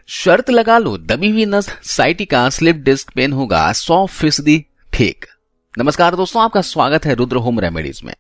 शर्त लगा लो, दबी हुई नस साइटिका स्लिप डिस्क पेन होगा 100% ठीक। नमस्कार दोस्तों, आपका स्वागत है रुद्र होम रेमेडीज में।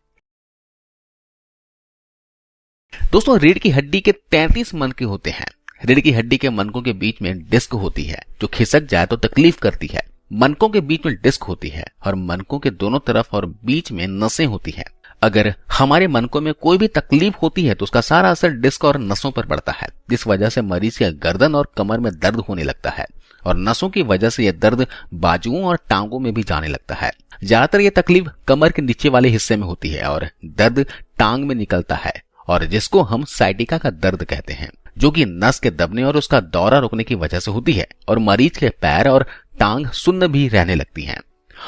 दोस्तों, रीढ़ की हड्डी के 33 मनके होते हैं। रीढ़ की हड्डी के मनकों के बीच में डिस्क होती है जो खिसक जाए तो तकलीफ करती है। मनकों के बीच में डिस्क होती है और मनकों के दोनों तरफ और बीच में नसें होती हैं। अगर हमारे मनकों में कोई भी तकलीफ होती है तो उसका सारा असर डिस्क और नसों पर पड़ता है, जिस वजह से मरीज के गर्दन और कमर में दर्द होने लगता है और नसों की वजह से यह दर्द बाजुओं और टांगों में भी जाने लगता है। ज्यादातर यह तकलीफ कमर के नीचे वाले हिस्से में होती है और दर्द टांग में निकलता है और जिसको हम साइटिका का दर्द कहते हैं, जो कि नस के दबने और उसका दौरा रुकने की वजह से होती है और मरीज के पैर और टांग सुन्न भी रहने लगती हैं।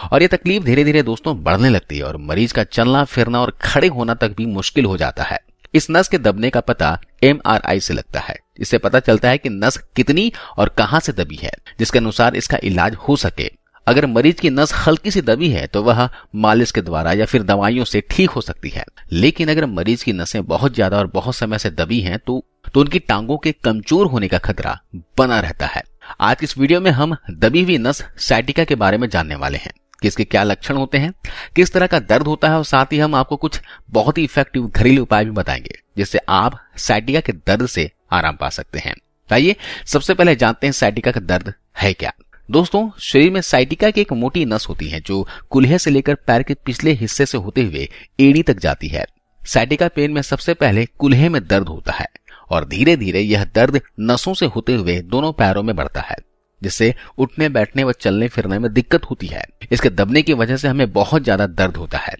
और ये तकलीफ धीरे धीरे दोस्तों बढ़ने लगती है और मरीज का चलना फिरना और खड़े होना तक भी मुश्किल हो जाता है। इस नस के दबने का पता MRI से लगता है। इससे पता चलता है कि नस कितनी और कहां से दबी है, जिसके अनुसार इसका इलाज हो सके। अगर मरीज की नस हल्की सी दबी है तो वह मालिश के द्वारा या फिर दवाइयों से ठीक हो सकती है, लेकिन अगर मरीज की नसें बहुत ज्यादा और बहुत समय से दबी हैं तो उनकी टांगों के कमजोर होने का खतरा बना रहता है। आज की इस वीडियो में हम दबी हुई नस साइटिका के बारे में जानने वाले हैं कि इसके क्या लक्षण होते हैं, किस तरह का दर्द होता है और साथ ही हम आपको कुछ बहुत ही इफेक्टिव घरेलू उपाय भी बताएंगे जिससे आप साइटिका के दर्द से आराम पा सकते हैं। आइए सबसे पहले जानते हैं साइटिका का दर्द है क्या। दोस्तों, शरीर में साइटिका की एक मोटी नस होती है जो कुल्हे से लेकर पैर के पिछले हिस्से से होते हुए एड़ी तक जाती है। साइटिका पेन में सबसे पहले कुल्हे में दर्द होता है और धीरे धीरे यह दर्द नसों से होते हुए दोनों पैरों में बढ़ता है, जिससे उठने बैठने व चलने फिरने में दिक्कत होती है। इसके दबने की वजह से हमें बहुत ज्यादा दर्द होता है।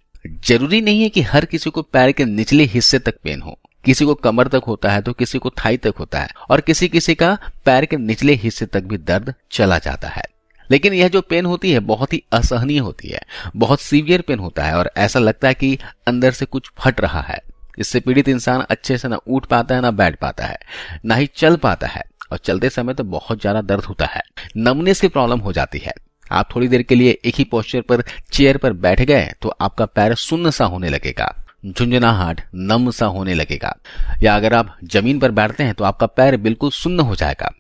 जरूरी नहीं है कि हर किसी को पैर के निचले हिस्से तक पेन हो, किसी को कमर तक होता है तो किसी को थाई तक होता है और किसी किसी का पैर के निचले हिस्से तक भी दर्द चला जाता है। लेकिन यह जो पेन होती है बहुत ही असहनीय होती है, बहुत सीवियर पेन होता है और ऐसा लगता है कि अंदर से कुछ फट रहा है। इससे पीड़ित इंसान अच्छे से ना उठ पाता है, ना बैठ पाता है, ना ही चल पाता है और चलते समय तो बहुत ज्यादा दर्द होता है। नमनेस की प्रॉब्लम हो जाती है। आप थोड़ी देर के लिए एक ही पोस्चर पर चेयर पर बैठ गए तो आपका पैर सुन्न सा होने लगेगा, झुंझुनाहट नम सा होने लगेगा, या अगर आप जमीन पर बैठते हैं तो आपका पैर बिल्कुल सुन्न हो जाएगा।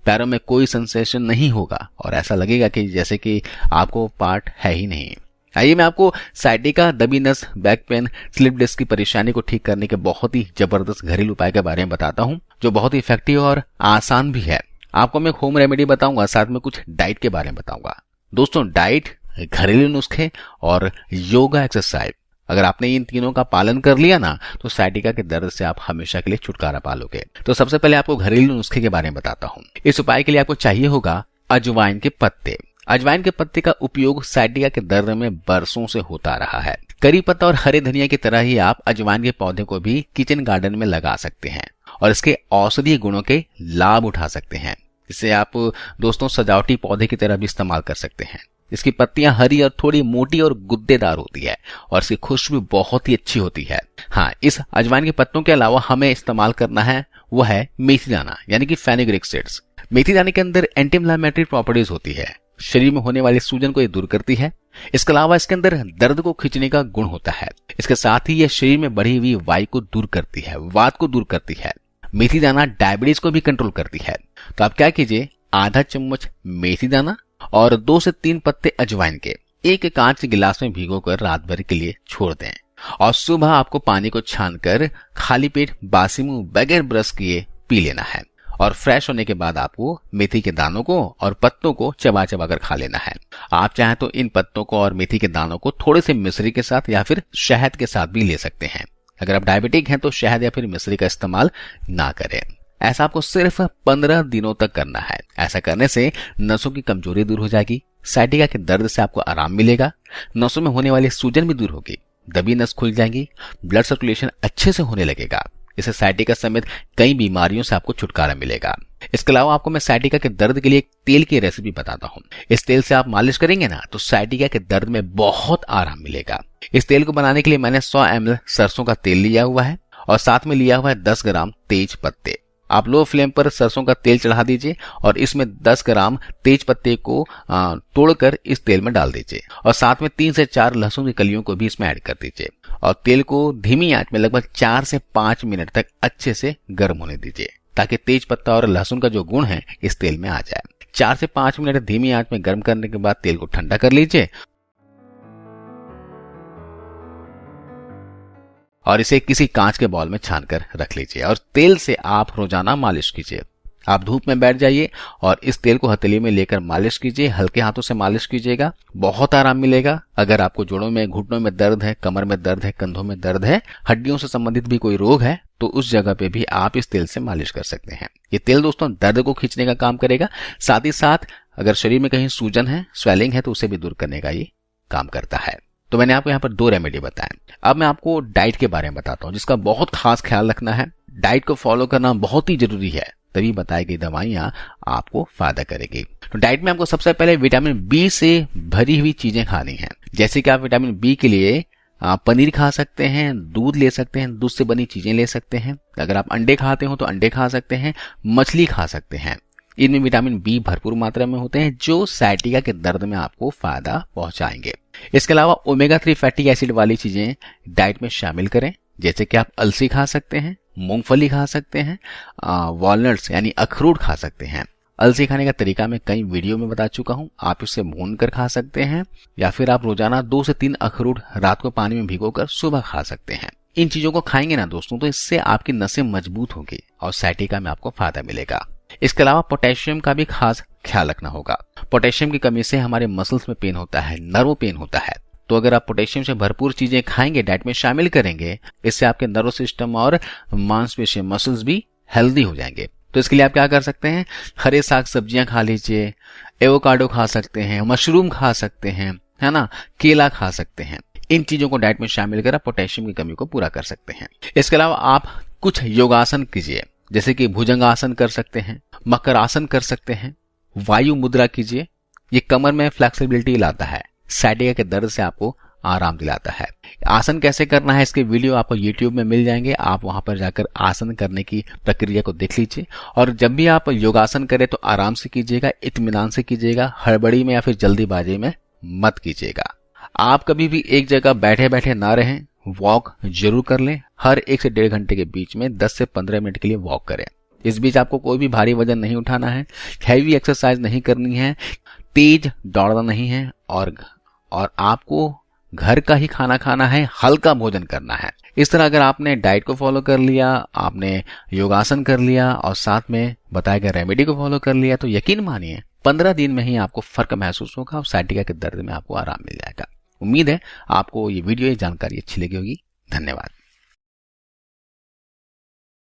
पैरों में कोई सेंसेशन नहीं होगा और ऐसा लगेगा कि जैसे कि आपको पार्ट है ही नहीं। आइए मैं आपको साइटिका, दबी नस, बैक पेन, स्लिप डिस्क की परेशानी को ठीक करने के बहुत ही जबरदस्त घरेलू उपाय के बारे में बताता हूं जो बहुत ही इफेक्टिव और आसान भी है। आपको मैं होम रेमेडी बताऊंगा, साथ में कुछ डाइट के बारे में बताऊंगा। दोस्तों, डाइट, घरेलू नुस्खे और योगा एक्सरसाइज, अगर आपने इन तीनों का पालन कर लिया ना तो साइटिका के दर्द से आप हमेशा के लिए छुटकारा पा लोगे। तो सबसे पहले आपको घरेलू नुस्खे के बारे में बताता हूं। इस उपाय के लिए आपको चाहिए होगा अजवाइन के पत्ते। अजवाइन के पत्ते का उपयोग साइटिका के दर्द में बरसों से होता रहा है। करी पत्ता और हरे धनिया की तरह ही आप अजवाइन के पौधे को भी किचन गार्डन में लगा सकते हैं और इसके औषधीय गुणों के लाभ उठा सकते हैं। इसे आप दोस्तों सजावटी पौधे की तरह भी इस्तेमाल कर सकते हैं। इसकी पत्तियां हरी और थोड़ी मोटी और गुद्देदार होती है और इसकी खुशबू बहुत ही अच्छी होती है। हाँ, इस अजवाइन के पत्तों के अलावा हमें इस्तेमाल करना है वो है मेथी दाना यानी कि फेनुग्रीक सीड्स। मेथी दाने के अंदर एंटी इंफ्लेमेटरी प्रॉपर्टीज होती है, शरीर में होने वाली सूजन को ये दूर करती है। इसके अलावा इसके अंदर दर्द को खींचने का गुण होता है। इसके साथ ही यह शरीर में बढ़ी हुई वायु को दूर करती है, वात को दूर करती है। मेथी दाना डायबिटीज को भी कंट्रोल करती है। तो आप क्या कीजिए, आधा चम्मच मेथी दाना और 2 से 3 पत्ते अजवाइन के एक कांच के गिलास में भिगोकर रात भर के लिए छोड़ दें और सुबह आपको पानी को छानकर खाली पेट बासी मुंह बगैर ब्रश किए पी लेना है और फ्रेश होने के बाद आपको मेथी के दानों को और पत्तों को चबा चबा कर खा लेना है। आप चाहें तो इन पत्तों को और मेथी के दानों को थोड़े से मिश्री के साथ या फिर शहद के साथ भी ले सकते हैं। अगर आप डायबिटिक हैं तो शहद या फिर मिश्री का इस्तेमाल ना करें। ऐसा आपको सिर्फ 15 दिनों तक करना है। ऐसा करने से नसों की कमजोरी दूर हो जाएगी, साइटिका के दर्द से आपको आराम मिलेगा, नसों में होने वाली सूजन भी दूर होगी, दबी नस खुल जाएगी, ब्लड सर्कुलेशन अच्छे से होने लगेगा। इससे साइटिका समेत कई बीमारियों से आपको छुटकारा मिलेगा। इसके अलावा आपको मैं साइटिका के दर्द के लिए एक तेल की रेसिपी बताता हूँ। इस तेल से आप मालिश करेंगे ना तो साइटिका के दर्द में बहुत आराम मिलेगा। इस तेल को बनाने के लिए मैंने 100 ml सरसों का तेल लिया हुआ है और साथ में लिया हुआ है 10 ग्राम तेज पत्ते। आप लो फ्लेम पर सरसों का तेल चढ़ा दीजिए और इसमें 10 ग्राम तेज पत्ते को तोड़कर इस तेल में डाल दीजिए और साथ में 3 से 4 लहसुन की कलियों को भी इसमें ऐड कर दीजिए और तेल को धीमी आंच में लगभग 4 से 5 मिनट तक अच्छे से गर्म होने दीजिए। ताकि तेज पत्ता और लहसुन का जो गुण है इस तेल में आ जाए। 4 से 5 मिनट धीमी आंच में गर्म करने के बाद तेल को ठंडा कर लीजिए और इसे किसी कांच के बाउल में छानकर रख लीजिए और तेल से आप रोजाना मालिश कीजिए। आप धूप में बैठ जाइए और इस तेल को हथेली में लेकर मालिश कीजिए। हल्के हाथों से मालिश कीजिएगा, बहुत आराम मिलेगा। अगर आपको जोड़ों में, घुटनों में दर्द है, कमर में दर्द है, कंधों में दर्द है, हड्डियों से संबंधित भी कोई रोग है तो उस जगह पे भी आप इस तेल से मालिश कर सकते हैं। ये तेल दोस्तों दर्द को खींचने का काम करेगा, साथ ही साथ अगर शरीर में कहीं सूजन है, स्वेलिंग है तो उसे भी दूर करने का ये काम करता है। तो मैंने आपको यहाँ पर 2 रेमेडी बताए। अब मैं आपको डाइट के बारे में बताता हूँ जिसका बहुत खास ख्याल रखना है। डाइट को फॉलो करना बहुत ही जरूरी है, तभी बताई गई दवाइयां आपको फायदा करेगी। तो डाइट में आपको सबसे पहले विटामिन बी से भरी हुई चीजें खानी है। जैसे कि आप विटामिन बी के लिए पनीर खा सकते हैं, दूध ले सकते हैं, दूध से बनी चीजें ले सकते हैं। अगर आप अंडे खाते हो तो अंडे खा सकते हैं, मछली खा सकते हैं। इनमें विटामिन बी भरपूर मात्रा में होते हैं जो साइटिका के दर्द में आपको फायदा पहुंचाएंगे। इसके अलावा ओमेगा 3 फैटी एसिड वाली चीजें डाइट में शामिल करें। जैसे कि आप अलसी खा सकते हैं, मूंगफली खा सकते हैं, वॉलनट्स यानी अखरोट खा सकते हैं। अलसी खाने का तरीका मैं कई वीडियो में बता चुका हूं। आप इसे भून कर खा सकते हैं या फिर आप रोजाना 2 से 3 अखरोट रात को पानी में भिगोकर सुबह खा सकते हैं। इन चीजों को खाएंगे ना दोस्तों तो इससे आपकी नसें मजबूत होंगी और साइटिका में आपको फायदा मिलेगा। इसके अलावा पोटेशियम का भी खास ख्याल रखना होगा। पोटेशियम की कमी से हमारे मसल्स में पेन होता है, नर्व पेन होता है। तो अगर आप पोटेशियम से भरपूर चीजें खाएंगे, डाइट में शामिल करेंगे, इससे आपके नर्व सिस्टम और मांसपेशियां, मसल्स भी हेल्दी हो जाएंगे। तो इसके लिए आप क्या कर सकते हैं, हरे साग सब्जियां खा लीजिए, एवोकाडो खा सकते हैं, मशरूम खा सकते हैं, है ना, केला खा सकते हैं। इन चीजों को डाइट में शामिल कर आप पोटेशियम की कमी को पूरा कर सकते हैं। इसके अलावा आप कुछ योगासन कीजिए, जैसे कि भुजंगासन कर सकते हैं, मकर आसन कर सकते हैं, वायु मुद्रा कीजिए। ये कमर में फ्लेक्सिबिलिटी लाता है, साइटिका के दर्द से आपको आराम दिलाता है। आसन कैसे करना है इसके वीडियो आपको YouTube में मिल जाएंगे। आप वहां पर जाकर आसन करने की प्रक्रिया को देख लीजिए और जब भी आप योगासन करें तो आराम से कीजिएगा, इत्मीनान से कीजिएगा, हड़बड़ी में या फिर जल्दीबाजी में मत कीजिएगा। आप कभी भी एक जगह बैठे बैठे ना रहें, वॉक जरूर कर लें। हर 1 से 1.5 घंटे के बीच में 10 से 15 मिनट के लिए वॉक करें। इस बीच आपको कोई भी भारी वजन नहीं उठाना है, हैवी एक्सरसाइज नहीं करनी है, तेज दौड़ना नहीं है और आपको घर का ही खाना खाना है, हल्का भोजन करना है। इस तरह अगर आपने डाइट को फॉलो कर लिया, आपने योगासन कर लिया और साथ में बताए गए रेमेडी को फॉलो कर लिया तो यकीन मानिए 15 दिन में ही आपको फर्क महसूस होगा और साइटिका के दर्द में आपको आराम मिल जाएगा। उम्मीद है आपको ये वीडियो, ये जानकारी अच्छी लगी होगी। धन्यवाद।